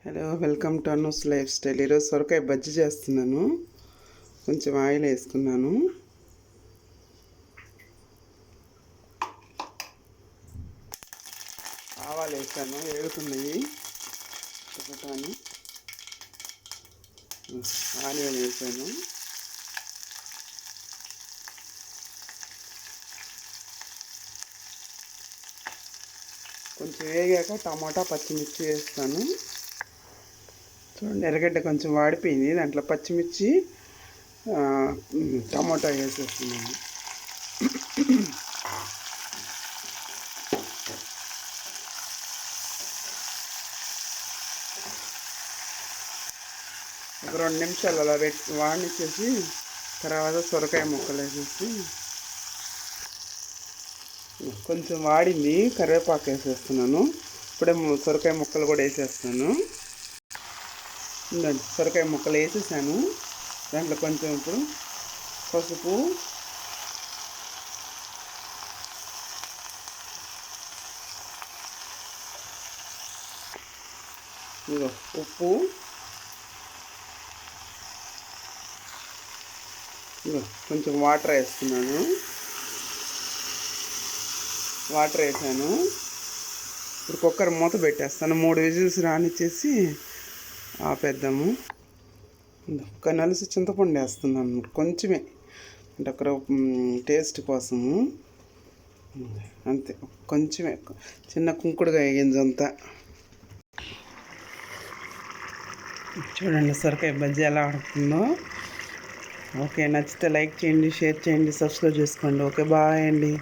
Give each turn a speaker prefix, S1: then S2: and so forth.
S1: Hello, welcome to Anu's lifestyle. ఈరోజు సొరకాయ బజ్జీ చేస్తున్నాను. కొంచెం ఆయిల్ వేసుకున్నాను. ఆవాలు వేసాను, వేగుతున్నాయి. ఒకటాని ఆనియన్ వేసాను. కొంచెం వేగాక టమాటా పచ్చిమిర్చి వేస్తాను. చూడండి, ఎర్రగడ్డ కొంచెం వాడిపోయింది. దాంట్లో పచ్చిమిర్చి టమాటా వేసేస్తున్నాను. ఒక 2 నిమిషాలు అలా వాడినిచ్చేసి తర్వాత సొరకాయ ముక్కలు వేసేసి కొంచెం వాడింది, కరివేపాకు వేసేస్తున్నాను. ఇప్పుడే సొరకాయ ముక్కలు కూడా వేసేస్తాను. సొరకాయ ముక్కలు వేసేసాను. దాంట్లో కొంచెం ఇప్పుడు పసుపు, ఉప్పు, కొంచెం వాటర్ వేస్తున్నాను. వాటర్ వేసాను. ఇప్పుడు కుక్కర్ మూత పెట్టేస్తాను. 3 విజిల్స్ రానిచ్చేసి ఆపేద్దాము. ఒక నలుసు చింతపండు వేస్తున్నాను, కొంచెమే, అంటే ఒక టేస్ట్ కోసము, అంతే. కొంచెమే, చిన్న కుంకుడుగా గింజంతా. చూడండి సొరకాయ బజ్జీ ఎలా ఆడుతుందో. ఓకే, నచ్చితే లైక్ చేయండి, షేర్ చేయండి, సబ్స్క్రైబ్ చేసుకోండి. ఓకే, బాయ్ అండి.